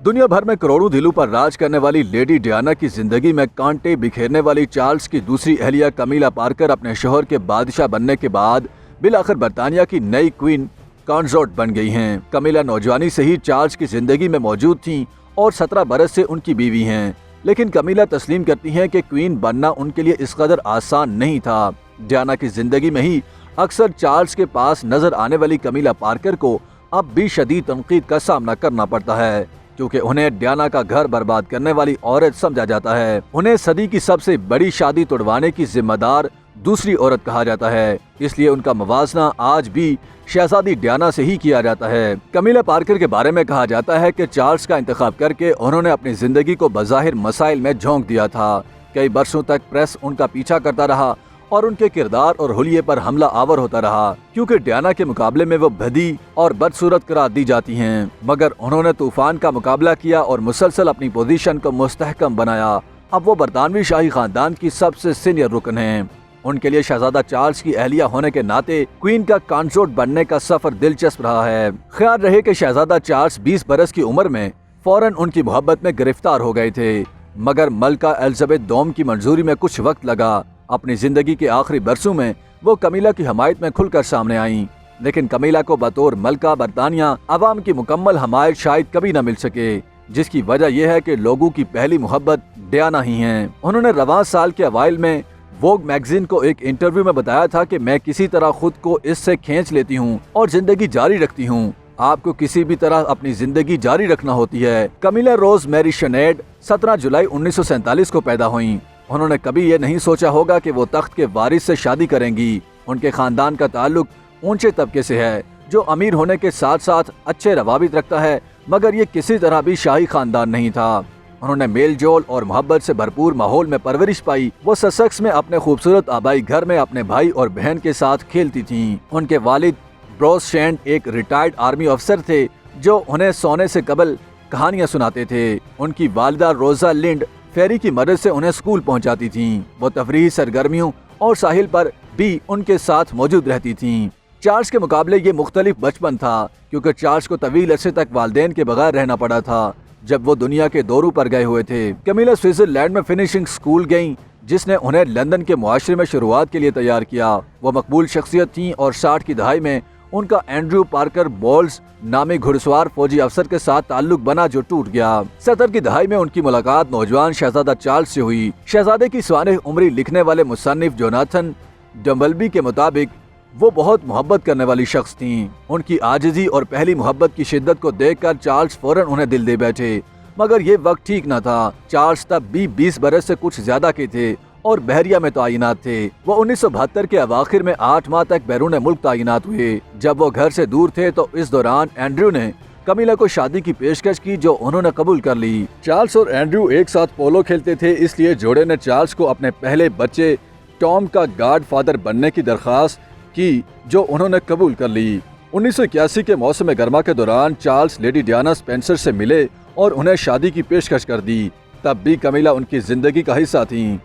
दुनिया भर में करोड़ों दिलों पर राज करने वाली लेडी डियाना की जिंदगी में कांटे बिखेरने वाली चार्ल्स की दूसरी अहलिया कमीला पार्कर अपने शोहर के बादशाह बनने के बाद बिलाखिर बरतानिया की नई क्वीन कॉन्सोर्ट बन गई हैं। कमीला नौजवानी से ही चार्ल्स की जिंदगी में मौजूद थीं और 17 बरस से उनकी बीवी हैं। लेकिन कमीला तस्लीम करती हैं कि क्वीन बनना उनके लिए इस कदर आसान नहीं था। डियाना की जिंदगी में ही अक्सर चार्ल्स के पास नजर आने वाली कमीला पार्कर को अब भी शदीद तनकीद का सामना करना पड़ता है, क्योंकि उन्हें डियाना का घर बर्बाद करने वाली औरत समझा जाता है। उन्हें सदी की सबसे बड़ी शादी तोड़वाने की जिम्मेदार दूसरी औरत कहा जाता है, इसलिए उनका मवाजना आज भी शहजादी डियाना से ही किया जाता है। कमीला पार्कर के बारे में कहा जाता है कि चार्ल्स का इंतखाब करके उन्होंने अपनी जिंदगी को बज़ाहिर मसाइल में झोंक दिया था। कई बरसों तक प्रेस उनका पीछा करता रहा और उनके किरदार और हुलिये पर हमला आवर होता रहा, क्योंकि डियाना के मुकाबले में वो भदी और बदसूरत करार दी जाती हैं। मगर उन्होंने तूफान का मुकाबला किया और मुसलसल अपनी पोजीशन को मुस्तहकम बनाया। अब वो बरतानवी शाही खानदान की सबसे सीनियर रुकन हैं। उनके लिए शहजादा चार्ल्स की अहलिया होने के नाते क्वीन का कंसोर्ट बनने का सफर दिलचस्प रहा है। ख्याल रहे कि शहजादा चार्ल्स 20 बरस की उम्र में फौरन उनकी मोहब्बत में गिरफ्तार हो गए थे, मगर मलका एलिजाबेथ दोम की मंजूरी में कुछ वक्त लगा। अपनी जिंदगी के आखिरी बरसों में वो कमीला की हमायत में खुलकर सामने आईं, लेकिन कमीला को बतौर मलका बरतानिया अवाम की मुकम्मल हमायत शायद कभी न मिल सके, जिसकी वजह यह है कि लोगों की पहली मोहब्बत डियाना ही हैं। उन्होंने रवां साल के अवाइल में वोग मैगजीन को एक इंटरव्यू में बताया था कि मैं किसी तरह खुद को इससे खींच लेती हूँ और जिंदगी जारी रखती हूँ। आपको किसी भी तरह अपनी जिंदगी जारी रखना होती है। कमीला रोज मैरी शनेड 17 जुलाई 1947 को पैदा हुई। उन्होंने कभी ये नहीं सोचा होगा कि वो तख्त के वारिस से शादी करेंगी। उनके खानदान का ताल्लुक ऊंचे तबके से है, जो अमीर होने के साथ साथ अच्छे रवाबित रखता है, मगर ये किसी तरह भी शाही खानदान नहीं था। उन्होंने मेल जोल और मोहब्बत से भरपूर माहौल में परवरिश पाई। वो ससेक्स में अपने खूबसूरत आबाई घर में अपने भाई और बहन के साथ खेलती थीं। उनके वालिद ब्रोस शेंट एक रिटायर्ड आर्मी अफसर थे, जो उन्हें सोने से कबल कहानियां सुनाते थे। उनकी वालिदा रोजा लिंड फेरी की मदद से उन्हें स्कूल पहुंचाती थीं। वो तफरीही सरगर्मियों और साहिल पर भी उनके साथ मौजूद रहती थीं। चार्ल्स के मुकाबले ये मुख्तलिफ बचपन था, क्योंकि चार्ल्स को तवील अरसे तक वालिदैन के बगैर रहना पड़ा था जब वो दुनिया के दौरों पर गए हुए थे। कमीला स्विट्जरलैंड में फिनिशिंग स्कूल गईं, जिसने उन्हें लंदन के मुआशरे में शुरुआत के लिए तैयार किया। वो मकबूल शख्सियत थीं और 60 की दहाई में उनका एंड्रयू पार्कर बॉल्स नामी घुड़सवार फौजी अफसर के साथ ताल्लुक बना, जो टूट गया। 70 की दहाई में उनकी मुलाकात नौजवान शहजादा चार्ल्स से हुई। शहजादे की स्वानेह उम्री लिखने वाले मुसन्निफ जोनाथन डम्बलबी के मुताबिक वो बहुत मोहब्बत करने वाली शख्स थीं। उनकी आजिजी और पहली मोहब्बत की शिद्दत को देखकर चार्ल्स फौरन उन्हें दिल दे बैठे, मगर ये वक्त ठीक न था। चार्ल्स तब भी 20 बरस से कुछ ज्यादा के थे और बहरिया में तैनात थे। वो 1972 के अवाखिर में 8 माह तक बैरून मुल्क तैनात हुए। जब वो घर से दूर थे तो इस दौरान एंड्रयू ने कमीला को शादी की पेशकश की, जो उन्होंने कबूल कर ली। चार्ल्स और एंड्रयू एक साथ पोलो खेलते थे, इसलिए जोड़े ने चार्ल्स को अपने पहले बच्चे टॉम का गॉड फादर बनने की दरख्वास्त की, जो उन्होंने कबूल कर ली। 1981 के मौसम गर्मा के दौरान चार्ल्स लेडी डियाना स्पेंसर से मिले और उन्हें शादी की पेशकश कर दी। तब भी कमीला उनकी जिंदगी का हिस्सा थीं।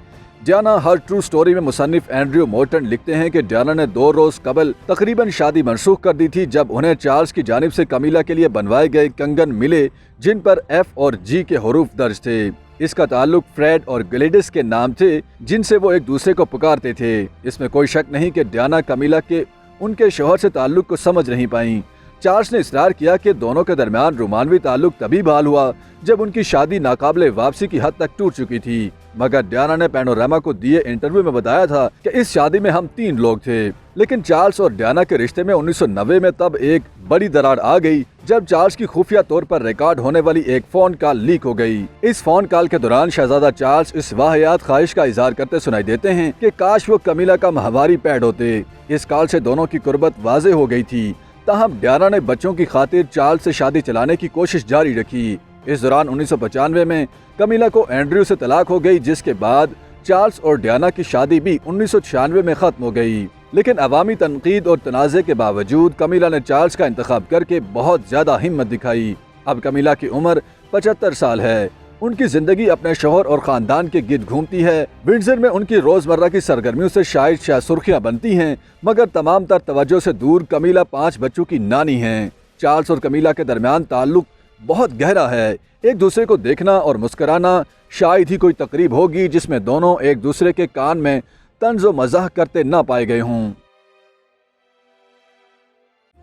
डियाना हर ट्रू स्टोरी में मुसन्निफ एंड्रयू मोर्टन लिखते हैं कि डियाना ने 2 रोज कबल तकरीबन शादी मनसूख कर दी थी, जब उन्हें चार्ल्स की जानिब से कमीला के लिए बनवाए गए कंगन मिले, जिन पर F और G के हरूफ दर्ज थे। इसका ताल्लुक फ्रेड और ग्लेडिस के नाम थे, जिनसे वो एक दूसरे को पुकारते थे। इसमें कोई शक नहीं कि डियाना कमीला के उनके शौहर से ताल्लुक को समझ नहीं पाई। चार्ल्स ने इसरार किया कि दोनों के दरमियान रोमानवी ताल्लुक तभी बहाल हुआ जब उनकी शादी नाकाबिले वापसी की हद तक टूट चुकी थी। मगर डियाना ने पैनोरामा को दिए इंटरव्यू में बताया था कि इस शादी में हम 3 लोग थे। लेकिन चार्ल्स और डियाना के रिश्ते में 1990 में तब एक बड़ी दरार आ गई, जब चार्ल्स की खुफिया तौर पर रिकॉर्ड होने वाली एक फोन कॉल लीक हो गई। इस फोन कॉल के दौरान शहजादा चार्ल्स इस वाहियात ख्वाहिश का इजहार करते सुनाई देते हैं कि काश वो कमीला का माहवारी पैड होते। इस कॉल से दोनों की कुर्बत वाजे हो गई थी। ताहम डियाना ने बच्चों की खातिर चार्ल्स से शादी चलाने की कोशिश जारी रखी। इस दौरान 1995 में कमीला को एंड्रयू से तलाक हो गई, जिसके बाद चार्ल्स और डियाना की शादी भी 1996 में खत्म हो गई। लेकिन अवामी तनकीद और तनाज़े के बावजूद कमीला ने चार्ल्स का इंतखाब करके बहुत ज्यादा हिम्मत दिखाई। अब कमीला की उम्र 75 साल है। उनकी जिंदगी अपने शोहर और खानदान के गिर्द घूमती है। विंडसर में उनकी रोजमर्रा की सरगर्मियों से शायद सुर्खियां बनती हैं, मगर तमाम तर तवज्जो से दूर कमीला 5 बच्चों की नानी हैं। चार्ल्स और कमीला के दरमियान ताल्लुक بہت گہرا ہے. ایک دوسرے کو دیکھنا اور مسکرانا. شاید ہی کوئی تقریب ہوگی جس میں دونوں ایک دوسرے کے کان میں طنز و مزاح کرتے نہ پائے گئے ہوں.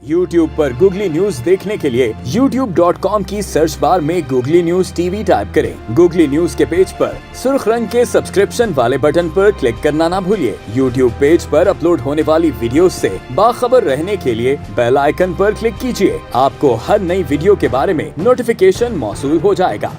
YouTube پر گوگلی نیوز دیکھنے کے لیے youtube.com کی سرچ بار میں googly news T V type کریں. گوگلی نیوز کے پیج پر سرخ رنگ کے سبسکرپشن والے بٹن پر کلک کرنا نہ بھولیے. YouTube پیج پر اپلوڈ ہونے والی ویڈیوز سے باخبر رہنے کے لیے بیل آئیکن پر کلک کیجیے. آپ کو ہر نئی ویڈیو کے بارے میں نوٹیفیکیشن موصول ہو جائے گا.